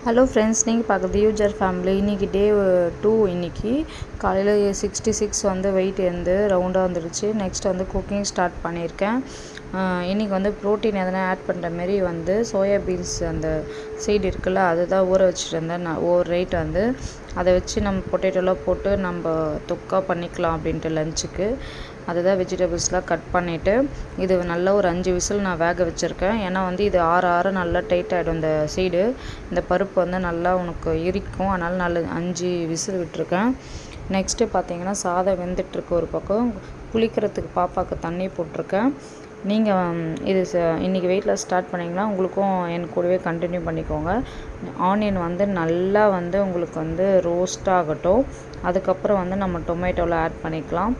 Hello friends, நீங்கள் பார்க்குறது user family. இன்றைக்கி டே 2. இன்றைக்கி காலையில் 66 வந்து வெயிட் இருந்து ரவுண்டாக வந்துடுச்சு. நெக்ஸ்ட் வந்து குக்கிங் ஸ்டார்ட் பண்ணியிருக்கேன். இன்றைக்கி வந்து ப்ரோட்டீன் எதனா ஆட் பண்ணுற மாரி வந்து சோயா பீன்ஸ் அந்த சீடு இருக்குல்ல, அதுதான் ஊற வச்சுட்டு இருந்தேன். நான் ரைட் வந்து அதை வச்சு நம்ம பொட்டேட்டோலாம் போட்டு நம்ம தொக்கா பண்ணிக்கலாம் அப்படின்ட்டு லஞ்சுக்கு. அதுதான் வெஜிடபிள்ஸ்லாம் கட் பண்ணிவிட்டு இது நல்லா ஒரு 5 விசில் நான் வேக வச்சுருக்கேன். ஏன்னா வந்து இது ஆற நல்லா டைட் ஆகிடும். இந்த சீடு இந்த பருப்பு வந்து நல்லா உனக்கு இரிக்கும். அதனால் நல்ல 5 விசில் விட்டுருக்கேன். நெக்ஸ்ட்டு பார்த்தீங்கன்னா சாதம் வெந்துட்டுருக்கு. ஒரு பக்கம் குளிக்கிறதுக்கு பாப்பாவுக்கு தண்ணி போட்டிருக்கேன். நீங்கள் இது இன்றைக்கி வெயிட்டில் ஸ்டார்ட் பண்ணிங்கன்னா உங்களுக்கும் என் கூடவே கண்டினியூ பண்ணிக்கோங்க. ஆனியன் வந்து நல்லா வந்து உங்களுக்கு வந்து ரோஸ்ட் ஆகட்டும். அதுக்கப்புறம் வந்து நம்ம டொமேட்டோவில் ஆட் பண்ணிக்கலாம்.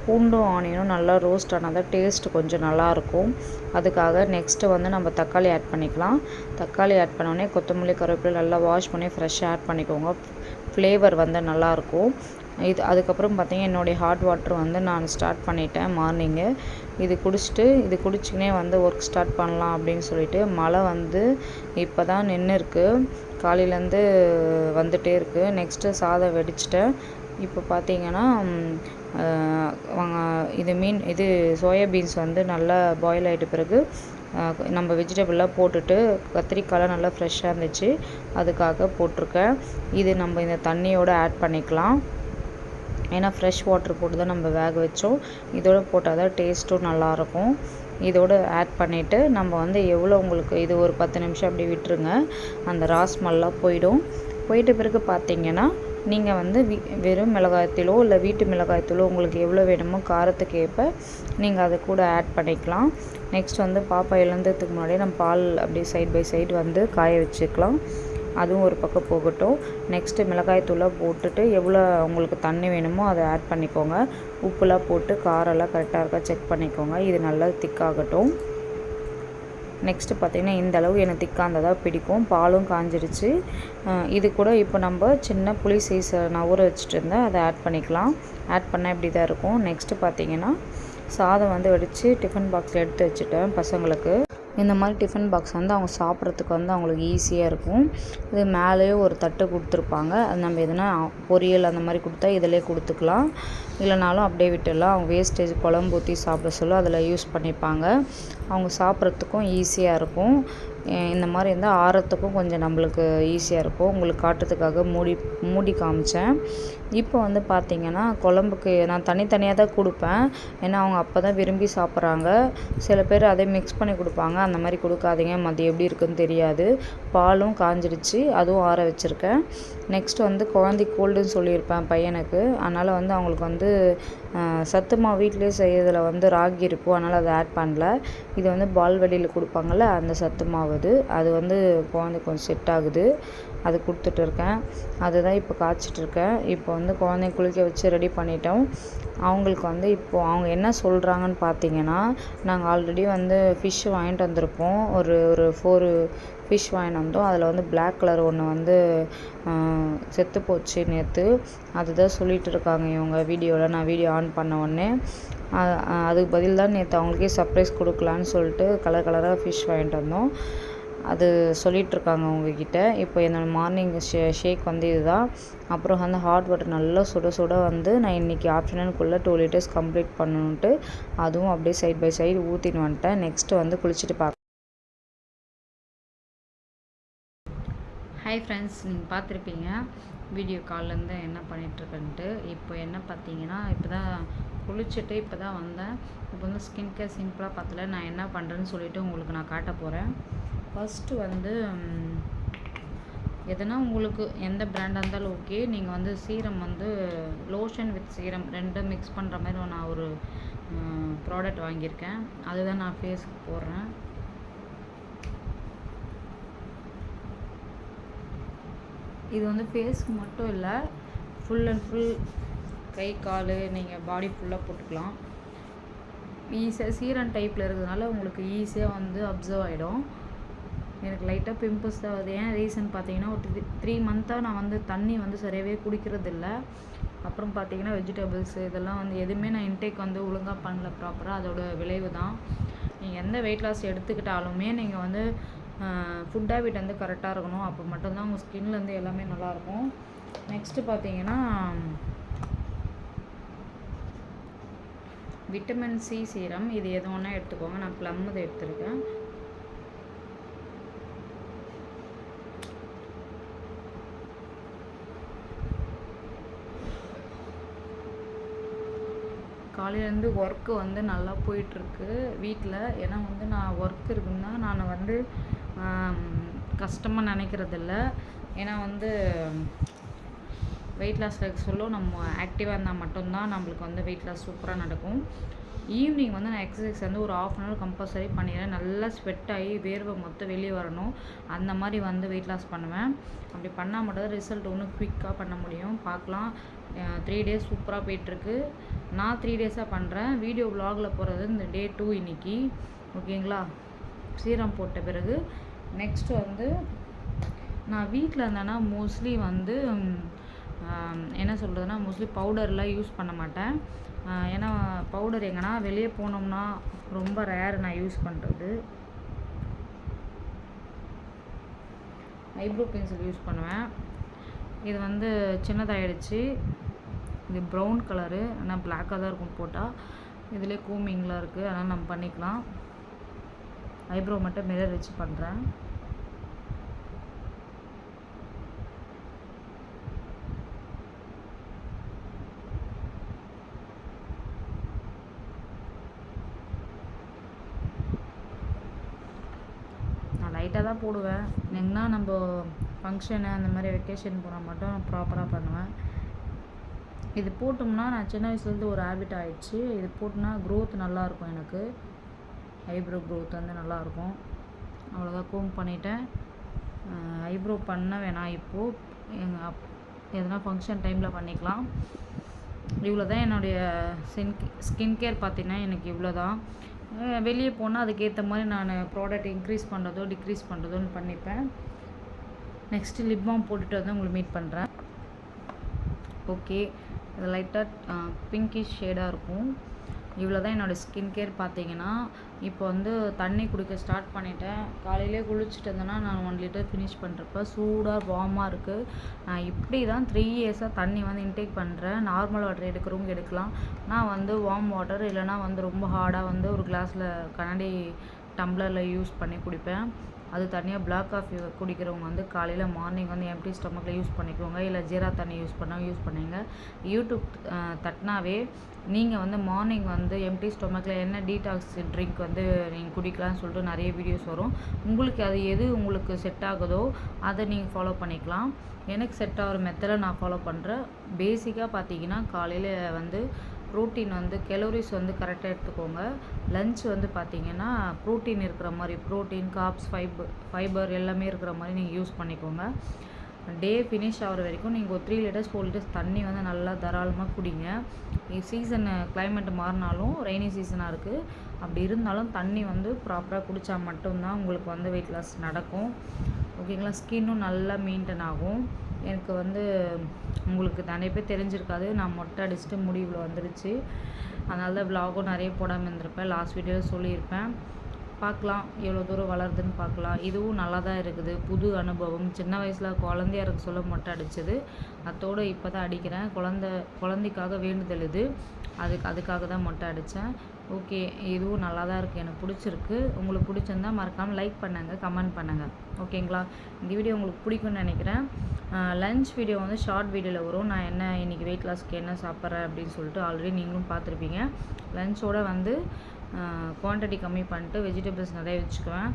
பூண்டும் ஆனியனும் நல்லா ரோஸ்ட் ஆனால் தான் டேஸ்ட் கொஞ்சம் நல்லாயிருக்கும். அதுக்காக நெக்ஸ்ட்டு வந்து நம்ம தக்காளி ஆட் பண்ணிக்கலாம். தக்காளி ஆட் பண்ணோடனே கொத்தமல்லி கருவேப்பிலை நல்லா வாஷ் பண்ணி ஃப்ரெஷ்ஷாக ஆட் பண்ணிக்கோங்க. ஃப்ளேவர் வந்து நல்லாயிருக்கும். அதுக்கப்புறம் பார்த்திங்கன்னா என்னுடைய ஹாட் வாட்டர் வந்து நான் ஸ்டார்ட் பண்ணிட்டேன் மார்னிங்கு. இது குடிச்சிக்கினே வந்து ஒர்க் ஸ்டார்ட் பண்ணலாம் அப்படின்னு சொல்லிட்டு மழை வந்து இப்போ தான் நின்று இருக்குது. காலையிலேருந்து வந்துகிட்டே இருக்குது. நெக்ஸ்ட்டு சாதம் வெடிச்சிட்டேன். இப்போ பார்த்தீங்கன்னா இது சோயாபீன்ஸ் வந்து நல்லா பாயில் ஆகிட்ட பிறகு நம்ம வெஜிடபிளாக போட்டுட்டு கத்திரிக்காயெலாம் நல்லா ஃப்ரெஷ்ஷாக இருந்துச்சு, அதுக்காக போட்டிருக்கேன். இது நம்ம இந்த தண்ணியோடு ஆட் பண்ணிக்கலாம். ஏன்னா ஃப்ரெஷ் வாட்டர் போட்டு தான் நம்ம வேக வச்சோம். இதோடு போட்டால் தான் டேஸ்ட்டும் நல்லாயிருக்கும். இதோடு ஆட் பண்ணிவிட்டு நம்ம வந்து எவ்வளோ உங்களுக்கு இது ஒரு 10 நிமிஷம் அப்படி விட்டுருங்க. அந்த ராஸ்மெல்லாம் போயிட்ட பிறகு பார்த்தீங்கன்னா நீங்கள் வந்து வெறும் மிளகாய்த்தூளோ இல்லை வீட்டு மிளகாய்த்தூளோ உங்களுக்கு எவ்வளோ வேணுமோ காரத்துக்கு ஏற்ப நீங்கள் அதை கூட ஆட் பண்ணிக்கலாம். நெக்ஸ்ட் வந்து பாப்பா எழுந்ததுக்கு முன்னாடியே நம்ம பால் அப்படியே சைட் பை சைடு வந்து காய வச்சுக்கலாம். அதுவும் ஒரு பக்கம் போகட்டும். நெக்ஸ்ட்டு மிளகாய்த்தூளாக போட்டுட்டு எவ்வளோ உங்களுக்கு தண்ணி வேணுமோ அதை ஆட் பண்ணிக்கோங்க. உப்புலாம் போட்டு காரெல்லாம் கரெக்டாக இருக்கா செக் பண்ணிக்கோங்க. இது நல்லா திக்காகட்டும். நெக்ஸ்ட்டு பார்த்திங்கன்னா இந்த அளவு எனக்கு திக்காந்ததாக பிடிக்கும். பாலும் காஞ்சிடுச்சு. இது கூட இப்போ நம்ம சின்ன புளி சைஸ் நான் ஊற வச்சுட்டு இருந்தேன், அதை ஆட் பண்ணிக்கலாம். ஆட் பண்ணால் இப்படி தான் இருக்கும். நெக்ஸ்ட்டு பார்த்திங்கன்னா சாதம் வந்து வடித்து டிஃபன் பாக்ஸில் எடுத்து வச்சுட்டேன் பசங்களுக்கு. இந்த மாதிரி டிஃபன் பாக்ஸ் வந்து அவங்க சாப்பிட்றதுக்கு வந்து அவங்களுக்கு ஈஸியாக இருக்கும். இது மேலேயே ஒரு தட்டு கொடுத்துருப்பாங்க. அது நம்ம எதுனா பொரியல் அந்த மாதிரி கொடுத்தா இதிலே கொடுத்துக்கலாம். இல்லைனாலும் அப்படியே விட்டுடலாம். அவங்க வேஸ்டேஜ் குழம்பு ஊற்றி சாப்பிட சொல்ல அதில் யூஸ் பண்ணிப்பாங்க. அவங்க சாப்பிட்றதுக்கும் ஈஸியாக இருக்கும். இந்த மாதிரி இருந்தால் ஆறத்துக்கும் கொஞ்சம் நம்மளுக்கு ஈஸியாக இருக்கும். உங்களுக்கு காட்டுறதுக்காக மூடி காமிச்சேன். இப்போ வந்து பார்த்திங்கன்னா குழம்புக்கு நான் தனித்தனியாக தான் கொடுப்பேன். ஏன்னா அவங்க அப்போ தான் விரும்பி சாப்பிட்றாங்க. சில பேர் அதே மிக்ஸ் பண்ணி கொடுப்பாங்க. அந்த மாதிரி கொடுக்காதீங்க, மதியம் எப்படி இருக்குதுன்னு தெரியாது. பாலும் காஞ்சிடுச்சு, அதுவும் ஆற வச்சுருக்கேன். நெக்ஸ்ட் வந்து குழந்தைக்கு கோல்டுன்னு சொல்லியிருப்பேன் பையனுக்கு. அதனால் வந்து அவங்களுக்கு வந்து சத்து மாவு வீட்டிலே செய்யறதில் வந்து ராகி இருக்கும், அதனால் அதை ஆட் பண்ணல. இது வந்து பால்வடியில் கொடுப்பாங்கள்ல அந்த சத்து மாவு அது வந்து குழந்தைக்கு கொஞ்சம் செட் ஆகுது. அது கொடுத்துட்டு இருக்கேன். அதுதான் இப்போ காய்ச்சிட்ருக்கேன். இப்போ வந்து குழந்தைய குளிக்க வச்சு ரெடி பண்ணிட்டோம். அவங்களுக்கு வந்து இப்போது அவங்க என்ன சொல்கிறாங்கன்னு பார்த்தீங்கன்னா, நாங்கள் ஆல்ரெடி வந்து ஃபிஷ் வாங்கிட்டு வந்திருப்போம். ஒரு 4 ஃபிஷ் வாங்கிட்டு வந்தோம். அதில் வந்து பிளாக் கலர் ஒன்று வந்து செத்து போச்சு நேற்று. அதுதான் சொல்லிகிட்டு இருக்காங்க இவங்க வீடியோவில். நான் வீடியோ ஆன் பண்ண உடனே அதுக்கு பதில் தான் நேற்று அவங்களுக்கே சர்ப்ரைஸ் கொடுக்கலான்னு சொல்லிட்டு கலர் கலராக ஃபிஷ் வாங்கிட்டு வந்தோம். அது சொல்லிகிட்ருக்காங்க உங்ககிட்ட. இப்போ என்னோடய மார்னிங் ஷேக் வந்து இதுதான். அப்புறம் வந்து ஹாட் வாட்டர் நல்லா சுட வந்து நான் இன்றைக்கி ஆஃப்டர்நூனுக்குள்ளே 2 லிட்டர்ஸ் கம்ப்ளீட் பண்ணணுன்ட்டு அதுவும் அப்படியே சைட் பை சைடு ஊற்றின்னு வந்துட்டேன். நெக்ஸ்ட்டு வந்து குளிச்சுட்டு பார்க்க. ஹாய் ஃப்ரெண்ட்ஸ், நீங்கள் பார்த்துருப்பீங்க வீடியோ கால்லேருந்து என்ன பண்ணிகிட்ருக்கேன்ட்டு. இப்போ என்ன பார்த்தீங்கன்னா, இப்போ தான் குளிச்சுட்டு இப்போ தான் வந்தேன். இப்போ வந்து ஸ்கின் கேர் சிம்பிளாக பார்த்தல நான் என்ன பண்ணுறேன்னு சொல்லிவிட்டு உங்களுக்கு நான் காட்ட போகிறேன். ஃபஸ்ட்டு வந்து எதனா உங்களுக்கு எந்த பிராண்டாக இருந்தாலும் ஓகே. நீங்கள் வந்து சீரம் வந்து லோஷன் வித் சீரம் 2 மிக்ஸ் பண்ணுற மாதிரி நான் ஒரு ப்ராடக்ட் வாங்கியிருக்கேன். அதுதான் நான் ஃபேஸுக்கு போடுறேன். இது வந்து ஃபேஸ்க்கு மட்டும் இல்லை, ஃபுல் அண்ட் ஃபுல் கை கால் நீங்கள் பாடி ஃபுல்லாக போட்டுக்கலாம். ஈஸியாக சீரம் டைப்பில் இருக்கிறதுனால உங்களுக்கு ஈஸியாக வந்து அப்சர்வ் ஆகிடும். எனக்கு லைட்டாக பிம்பிள்ஸ் தான் வருது. ஏன் ரீசன் பார்த்தீங்கன்னா, ஒரு 3 மந்த்தாக நான் வந்து தண்ணி வந்து சரியாகவே குடிக்கிறதில்ல. அப்புறம் பார்த்தீங்கன்னா வெஜிடபிள்ஸு இதெல்லாம் வந்து எதுவுமே நான் இன்டேக் வந்து ஒழுங்காக பண்ணல ப்ராப்பராக. அதோட விளைவு தான். நீங்கள் எந்த வெயிட் லாஸ் எடுத்துக்கிட்டாலுமே நீங்கள் வந்து ஃபுட் ஹேபிட் வந்து கரெக்டாக இருக்கணும். அப்போ மட்டும்தான் உங்கள் ஸ்கின்லேருந்து எல்லாமே நல்லாயிருக்கும். நெக்ஸ்ட்டு பார்த்தீங்கன்னா விட்டமின் சி சீரம். இது எது ஒன்றா எடுத்துக்கோங்க. நான் ப்ளம் இதை எடுத்துருக்கேன். காலையிலேருந்து ஒர்க்கு வந்து நல்லா போயிட்டுருக்கு வீட்டில். ஏன்னா வந்து நான் ஒர்க் இருக்குன்னா நான் வந்து கஷ்டமாக நினைக்கிறதில்ல. ஏன்னா வந்து வெயிட் லாஸ் சொல்ல நம்ம ஆக்டிவாக இருந்தால் மட்டும்தான் நம்மளுக்கு வந்து வெயிட் லாஸ் சூப்பராக நடக்கும். ஈவினிங் வந்து நான் எக்ஸசைஸ் வந்து ஒரு 1/2 அன் ஹவர் கம்பல்சரி பண்ணிடுறேன். நல்லா ஸ்வெட் ஆகி வேர்வை மொத்தம் வெளியே வரணும். அந்த மாதிரி வந்து வெயிட் லாஸ் பண்ணுவேன். அப்படி பண்ணால் மட்டும் தான் ரிசல்ட் ஒன்றும் குயிக்காக பண்ண முடியும். பார்க்கலாம். 3 டேஸ் சூப்பராக போயிட்டுருக்கு. நான் 3 டேஸாக பண்ணுறேன். வீடியோ விலாகில் போகிறது இந்த டே 2 இன்றைக்கி. ஓகேங்களா? சீரம் போட்ட பிறகு நெக்ஸ்ட்டு வந்து நான் வீட்டில் இருந்தேன்னா மோஸ்ட்லி வந்து என்ன சொல்கிறதுனா மோஸ்ட்லி பவுடர்லாம் யூஸ் பண்ண மாட்டேன். ஏன்னா பவுடர் எங்கன்னா வெளியே போனோம்னா ரொம்ப ரேர் நான் யூஸ் பண்ணுறது. ஐப்ரோ பென்சில் யூஸ் பண்ணுவேன். இது வந்து சின்னதாகிடுச்சு. இது ப்ரௌன் கலரு, ஆனால் பிளாக்காக தான் இருக்கும் போட்டால். இதிலே கூமிங்லாம் இருக்குது, அதனால் நம்ம பண்ணிக்கலாம். ஐப்ரோ மட்டும் மிரர் வச்சு பண்ணுறேன். லைட்டாக தான் போடுவேன். எங்கன்னா நம்ம ஃபங்க்ஷனு அந்த மாதிரி வெக்கேஷன் போனால் மட்டும் ப்ராப்பராக பண்ணுவேன். இது போட்டோம்னா நான் சின்ன வயசுலேருந்து ஒரு ஹேபிட் ஆகிடுச்சு. இது போட்டோம்னா க்ரோத் நல்லாயிருக்கும். எனக்கு ஐப்ரோ க்ரோத் வந்து நல்லாயிருக்கும். அவ்வளோதான். கோம் பண்ணிவிட்டேன். ஐப்ரோ பண்ண வேணாம் இப்போது. எதனா ஃபங்க்ஷன் டைமில் பண்ணிக்கலாம். இவ்வளோ தான் என்னுடைய ஸ்கின் கேர் பார்த்திங்கன்னா எனக்கு இவ்வளோ தான். வெளியே போனால் அதுக்கேற்ற மாதிரி நான் ப்ராடக்ட் இன்க்ரீஸ் பண்ணுறதோ டிக்ரீஸ் பண்ணுறதோன்னு பண்ணிப்பேன். நெக்ஸ்ட்டு லிப் பாம் போட்டுட்டு வந்து உங்களை மீட் பண்ணுறேன். ஓகே, இது லைட்டாக பிங்கிஷ் ஷேடாக இருக்கும். இவ்வளோ தான் என்னோடய ஸ்கின் கேர் பார்த்தீங்கன்னா. இப்போ வந்து தண்ணி குடிக்க ஸ்டார்ட் பண்ணிட்டேன். காலையிலே குளிச்சுட்டு இருந்தேன்னா நான் 1 லிட்டர் ஃபினிஷ் பண்ணுறப்ப சூடாக வார்மாக இருக்குது. நான் இப்படி தான் 3 இயர்ஸாக தண்ணி வந்து இன்டேக் பண்ணுறேன். நார்மல் வாட்டர் எடுக்கிறவங்க எடுக்கலாம். நான் வந்து வார்ம் வாட்டர் இல்லைனா வந்து ரொம்ப ஹார்டாக வந்து ஒரு கிளாஸில் கண்ணாடி டம்ளரில் யூஸ் பண்ணி குடிப்பேன். அது தனியாக பிளாக் காஃபி குடிக்கிறவங்க வந்து காலையில் மார்னிங் வந்து எம்டி ஸ்டொமக்கில் யூஸ் பண்ணிக்குவோங்க. இல்லை ஜீரா தண்ணி யூஸ் பண்ணுங்க. யூடியூப் தட்டினாவே நீங்கள் வந்து மார்னிங் வந்து எம்டி ஸ்டொமக்கில் என்ன டீடாக்ஸ் ட்ரிங்க் வந்து நீங்கள் குடிக்கலாம்னு சொல்லிட்டு நிறைய வீடியோஸ் வரும். உங்களுக்கு அது எது உங்களுக்கு செட் ஆகுதோ அதை நீங்கள் ஃபாலோ பண்ணிக்கலாம். எனக்கு செட் ஆகிற மெத்தடில் நான் ஃபாலோ பண்ணுறேன். பேசிக்காக பார்த்தீங்கன்னா காலையில் வந்து ப்ரோட்டீன் வந்து கெலோரிஸ் வந்து கரெக்டாக எடுத்துக்கோங்க. லன்ச் வந்து பார்த்திங்கன்னா ப்ரோட்டீன் இருக்கிற மாதிரி, ப்ரோட்டீன் கார்ப்ஸ் ஃபைபர் எல்லாமே இருக்கிற மாதிரி நீங்கள் யூஸ் பண்ணிக்கோங்க. டே ஃபினிஷ் ஆகிற வரைக்கும் நீங்கள் ஒரு 3 லிட்டர்ஸ் 4 லிட்டர்ஸ் தண்ணி வந்து நல்லா தாராளமாக குடிங்க. சீசன் கிளைமேட் மாறினாலும் ரெய்னி சீசனாக இருக்குது, அப்படி இருந்தாலும் தண்ணி வந்து ப்ராப்பராக குடித்தா மட்டும்தான் உங்களுக்கு வந்து வெயிட் லாஸ் நடக்கும். ஓகேங்களா? ஸ்கின்னும் நல்லா மெயின்டைன் ஆகும். எனக்கு வந்து உங்களுக்கு நிறைய பேர் தெரிஞ்சிருக்காது, நான் மொட்டை அடிச்சுட்டு முடி இவ்வளோ வந்துடுச்சு. அதனால தான் விலாகும் நிறைய போடாமல் இருந்திருப்பேன். லாஸ்ட் வீடியோவில் சொல்லியிருப்பேன். பார்க்கலாம் எவ்வளோ தூரம் வளருதுன்னு பார்க்கலாம். இதுவும் நல்லா தான் இருக்குது. புது அனுபவம். சின்ன வயசில் குழந்தையா இருக்க சொல்ல மொட்டை அடித்தது, அதோடு இப்போ தான் அடிக்கிறேன். குழந்தைக்காக வேண்டுதல் இது. அதுக்காக தான் மொட்டை அடித்தேன். ஓகே, இதுவும் நல்லா தான் இருக்குது. எனக்கு பிடிச்சிருக்கு. உங்களுக்கு பிடிச்சிருந்தால் மறக்காமல் லைக் பண்ணுங்கள், கமெண்ட் பண்ணுங்கள். ஓகேங்களா? இந்த வீடியோ உங்களுக்கு பிடிக்கும்னு நினைக்கிறேன். லன்ச் வீடியோ வந்து ஷார்ட் வீடியோவில் வரும். நான் என்ன இன்றைக்கி வெயிட் லாஸ்க்கு என்ன சாப்பிட்றேன் அப்படின்னு சொல்லிட்டு ஆல்ரெடி நீங்களும் பார்த்துருப்பீங்க. லன்ச்சோடு வந்து குவான்டிட்டி கம்மி பண்ணிட்டு வெஜிடபிள்ஸ் நிறைய வச்சுக்குவேன்.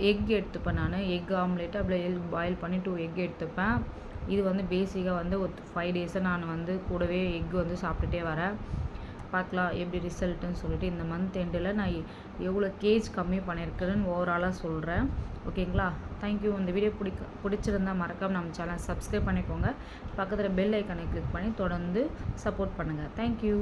எக் எடுத்துப்பேன். நான் எக் ஆம்லேட் அப்படியே எக் பாயில் பண்ணி 2 எக் எடுத்துப்பேன். இது வந்து பேசிக்காக வந்து ஒரு 5 டேஸாக நான் வந்து கூடவே எக் வந்து சாப்பிட்டுட்டே வரேன். பார்க்கலாம் எப்படி ரிசல்ட்டுன்னு சொல்லிட்டு. இந்த மந்த் எண்டில் நான் எவ்வளோ கேஜ் கம்மி பண்ணியிருக்கிறேன்னு ஓவராலாக சொல்கிறேன். ஓகேங்களா? தேங்க்யூ. இந்த வீடியோ பிடிச்சிருந்தால் மறக்காமல் நம்ம சேனல் சப்ஸ்கிரைப் பண்ணிக்கோங்க. பக்கத்தில் பெல் ஐக்கானை கிளிக் பண்ணி தொடர்ந்து சப்போர்ட் பண்ணுங்கள். தேங்க்யூ.